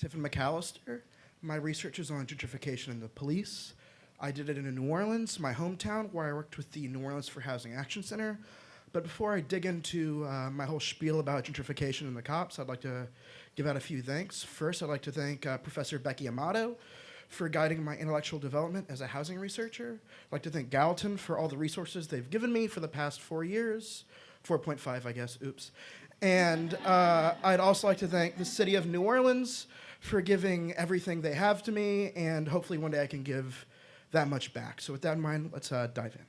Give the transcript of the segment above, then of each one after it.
Tiffen McAlister. My research is on gentrification and the police. I did it in New Orleans, my hometown, where I worked with the New Orleans for Housing Action Center. But before I dig into my whole spiel about gentrification and the cops, I'd like to give out a few thanks. First, I'd like to thank Professor Becky Amato for guiding my intellectual development as a housing researcher. I'd like to thank Gallatin for all the resources they've given me for the past 4 years. 4.5, I guess, oops. And I'd also like to thank the city of New Orleans for giving everything they have to me, and hopefully one day I can give that much back. So with that in mind, let's dive in.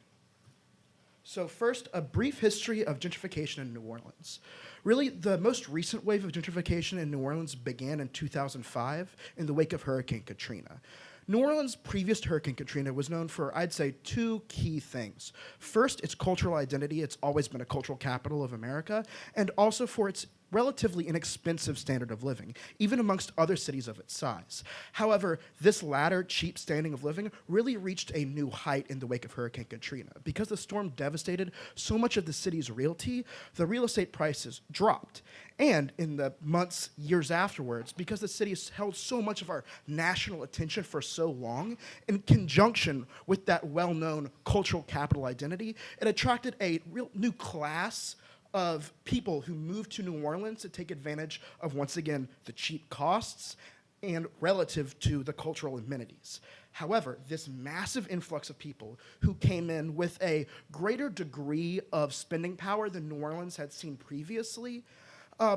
So first, a brief history of gentrification in New Orleans. Really, the most recent wave of gentrification in New Orleans began in 2005 in the wake of Hurricane Katrina. New Orleans, previous to Hurricane Katrina, was known for, I'd say, two key things. First, its cultural identity. It's always been a cultural capital of America, and also for its relatively inexpensive standard of living, even amongst other cities of its size. However, this latter cheap standing of living really reached a new height in the wake of Hurricane Katrina. Because the storm devastated so much of the city's realty, the real estate prices dropped. And in the months, years afterwards, because the city has held so much of our national attention for so long, in conjunction with that well-known cultural capital identity, it attracted a real new class of people who moved to New Orleans to take advantage of, once again, the cheap costs and relative to the cultural amenities. However, this massive influx of people who came in with a greater degree of spending power than New Orleans had seen previously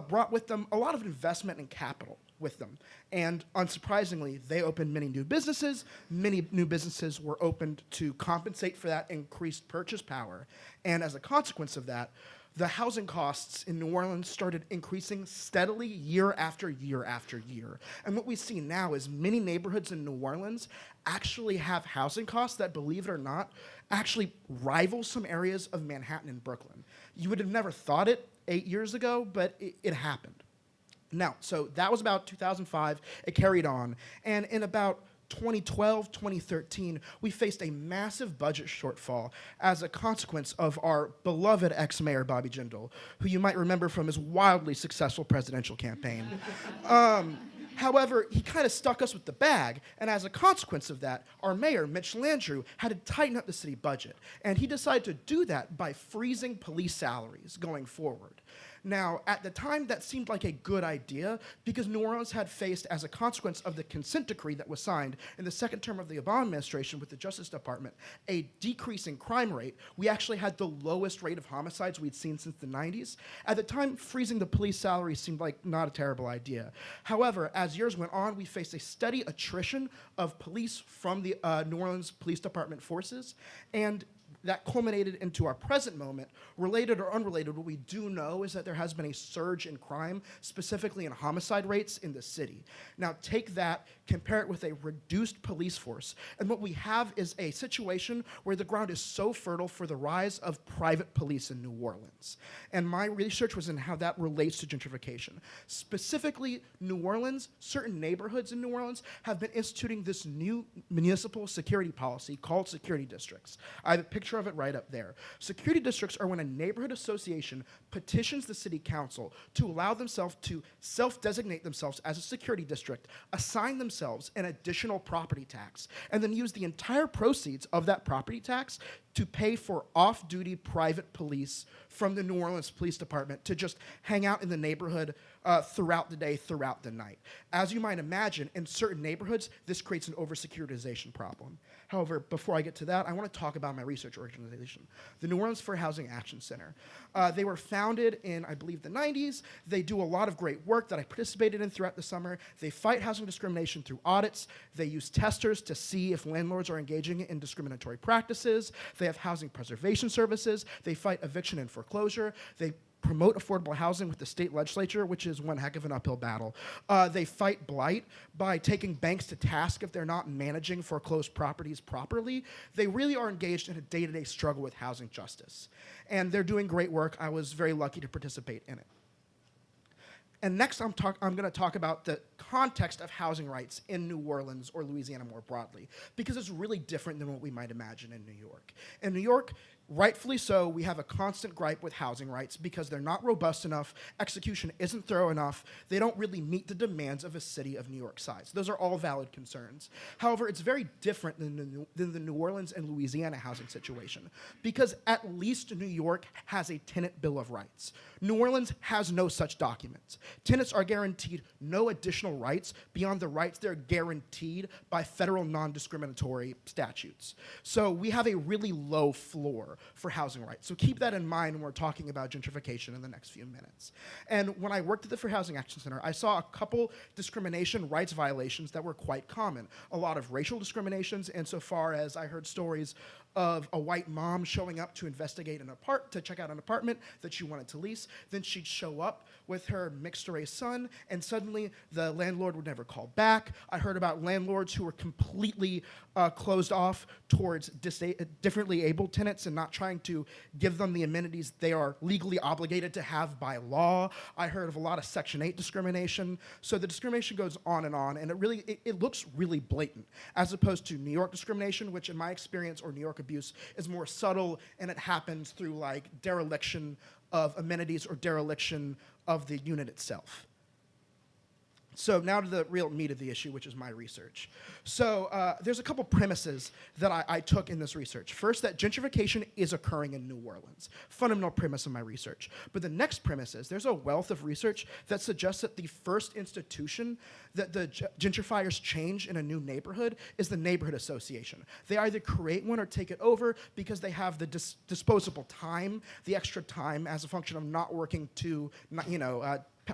brought with them a lot of investment and capital with them. And unsurprisingly, they opened many new businesses. Many new businesses were opened to compensate for that increased purchase power. And as a consequence of that, the housing costs in New Orleans started increasing steadily year after year after year. And what we see now is many neighborhoods in New Orleans actually have housing costs that, believe it or not, actually rival some areas of Manhattan and Brooklyn. You would have never thought it 8 years ago, but it happened. Now, so that was about 2005. It carried on. And in about 2012, 2013, we faced a massive budget shortfall as a consequence of our beloved ex-mayor, Bobby Jindal, who you might remember from his wildly successful presidential campaign. However, he kind of stuck us with the bag, and as a consequence of that, our mayor, Mitch Landrieu, had to tighten up the city budget. And he decided to do that by freezing police salaries going forward. Now, at the time, that seemed like a good idea because New Orleans had faced, as a consequence of the consent decree that was signed in the second term of the Obama administration with the Justice Department, a decrease in crime rate. We actually had the lowest rate of homicides we'd seen since the 90s. At the time, freezing the police salary seemed like not a terrible idea. However, as years went on, we faced a steady attrition of police from the New Orleans Police Department forces, and that culminated into our present moment. Related or unrelated, what we do know is that there has been a surge in crime, specifically in homicide rates in the city. Now take that, compare it with a reduced police force, and what we have is a situation where the ground is so fertile for the rise of private police in New Orleans. And my research was in how that relates to gentrification. Specifically, New Orleans, certain neighborhoods in New Orleans have been instituting this new municipal security policy called security districts. I have a picture of it right up there. Security districts are when a neighborhood association petitions the city council to allow themselves to self-designate themselves as a security district, assign themselves an additional property tax, and then use the entire proceeds of that property tax to pay for off-duty private police from the New Orleans Police Department to just hang out in the neighborhood throughout the day, throughout the night. As you might imagine, in certain neighborhoods, this creates an over-securitization problem. However, before I get to that, I want to talk about my research organization, the New Orleans for Housing Action Center. They were founded in, I believe, the 90s. They do a lot of great work that I participated in throughout the summer. They fight housing discrimination through audits. They use testers to see if landlords are engaging in discriminatory practices. They have housing preservation services. They fight eviction and foreclosure. They promote affordable housing with the state legislature, which is one heck of an uphill battle. They fight blight by taking banks to task if they're not managing foreclosed properties properly. They really are engaged in a day-to-day struggle with housing justice. And they're doing great work. I was very lucky to participate in it. And next, I'm going to talk about the context of housing rights in New Orleans or Louisiana more broadly, because it's really different than what we might imagine in New York. In New York, Rightfully so, we have a constant gripe with housing rights because they're not robust enough, execution isn't thorough enough, they don't really meet the demands of a city of New York size. Those are all valid concerns. However, it's very different than the New Orleans and Louisiana housing situation because at least New York has a tenant bill of rights. New Orleans has no such documents. Tenants are guaranteed no additional rights beyond the rights they're guaranteed by federal non-discriminatory statutes. So we have a really low floor for housing rights. So keep that in mind when we're talking about gentrification in the next few minutes. And when I worked at the Fair Housing Action Center, I saw a couple discrimination rights violations that were quite common. A lot of racial discriminations insofar as I heard stories of a white mom showing up to investigate to check out an apartment that she wanted to lease. Then she'd show up with her mixed-race son, and suddenly the landlord would never call back. I heard about landlords who were completely closed off towards differently abled tenants and not trying to give them the amenities they are legally obligated to have by law. I heard of a lot of Section 8 discrimination. So the discrimination goes on, and it looks really blatant, as opposed to New York discrimination, which in my experience, or New York abuse, is more subtle, and it happens through like dereliction of amenities or dereliction of the unit itself. So now to the real meat of the issue, which is my research. So there's a couple premises that I took in this research. First, that gentrification is occurring in New Orleans. Fundamental premise of my research. But the next premise is there's a wealth of research that suggests that the first institution that the gentrifiers change in a new neighborhood is the neighborhood association. They either create one or take it over because they have the disposable time, the extra time as a function of not working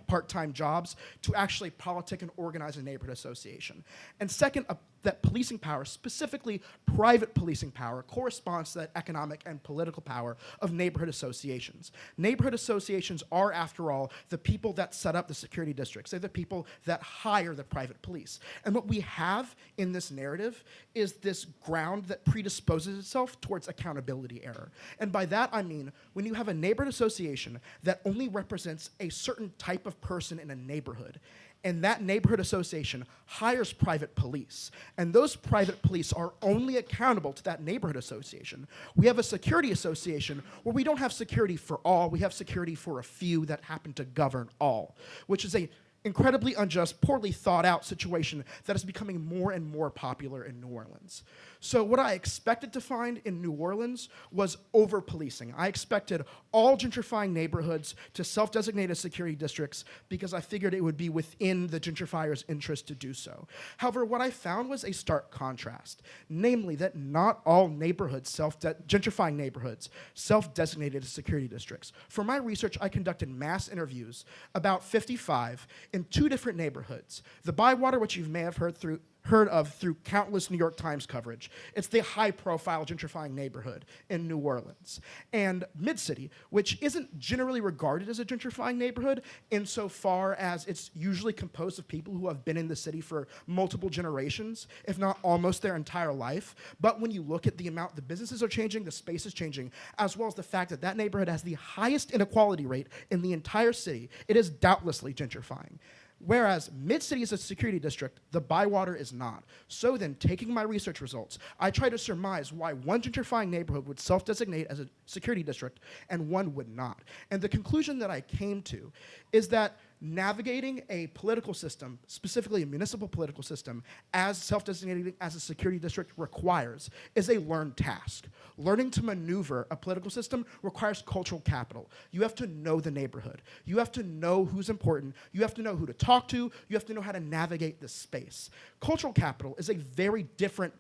part-time jobs to actually politic and organize a neighborhood association. And second, that policing power, specifically private policing power, corresponds to that economic and political power of neighborhood associations. Neighborhood associations are, after all, the people that set up the security districts. They're the people that hire the private police. And what we have in this narrative is this ground that predisposes itself towards accountability error. And by that I mean, when you have a neighborhood association that only represents a certain type of person in a neighborhood, and that neighborhood association hires private police, and those private police are only accountable to that neighborhood association. We have a security association where we don't have security for all, we have security for a few that happen to govern all, which is a incredibly unjust, poorly thought out situation that is becoming more and more popular in New Orleans. So what I expected to find in New Orleans was over-policing. I expected all gentrifying neighborhoods to self-designate as security districts because I figured it would be within the gentrifiers' interest to do so. However, what I found was a stark contrast, namely that not all neighborhoods, gentrifying neighborhoods, self-designated as security districts. For my research, I conducted mass interviews, about 55, in 2 different neighborhoods. The Bywater, which you may have heard of through countless New York Times coverage. It's the high-profile gentrifying neighborhood in New Orleans. And Mid-City, which isn't generally regarded as a gentrifying neighborhood insofar as it's usually composed of people who have been in the city for multiple generations, if not almost their entire life. But when you look at the amount the businesses are changing, the space is changing, as well as the fact that that neighborhood has the highest inequality rate in the entire city, it is doubtlessly gentrifying. Whereas Mid-City is a security district, the Bywater is not. So then, taking my research results, I try to surmise why one gentrifying neighborhood would self-designate as a security district and one would not. And the conclusion that I came to is that navigating a political system, specifically a municipal political system, as self-designated as a security district requires, is a learned task. Learning to maneuver a political system requires cultural capital. You have to know the neighborhood. You have to know who's important. You have to know who to talk to. You have to know how to navigate the space. Cultural capital is a very different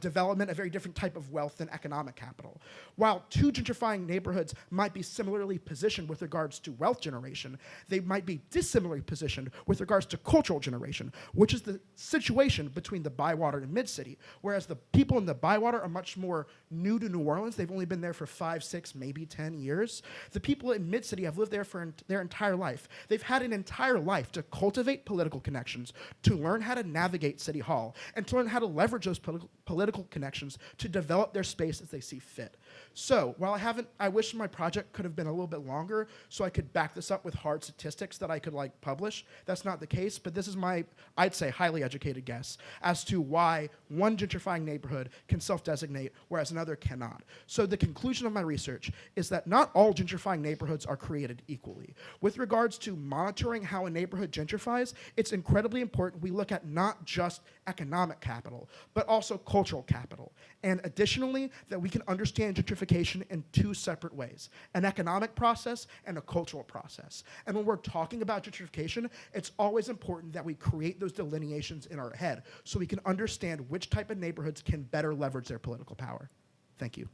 development, a very different type of wealth than economic capital. While 2 gentrifying neighborhoods might be similarly positioned with regards to wealth generation, they might be dissimilarly positioned with regards to cultural generation, which is the situation between the Bywater and Mid-City, whereas the people in the Bywater are much more new to New Orleans. They've only been there for 5, 6, maybe 10 years. The people in Mid-City have lived there for their entire life. They've had an entire life to cultivate political connections, to learn how to navigate City Hall, and to learn how to leverage those political connections to develop their space as they see fit. So while I wish my project could have been a little bit longer so I could back this up with hard statistics that I could publish. That's not the case, but this is my, I'd say, highly educated guess as to why one gentrifying neighborhood can self-designate, whereas another cannot. So the conclusion of my research is that not all gentrifying neighborhoods are created equally. With regards to monitoring how a neighborhood gentrifies, it's incredibly important we look at not just economic capital, but also cultural capital. And additionally, that we can understand gentrification in two separate ways, an economic process and a cultural process. And when we're talking about gentrification, it's always important that we create those delineations in our head so we can understand which type of neighborhoods can better leverage their political power. Thank you.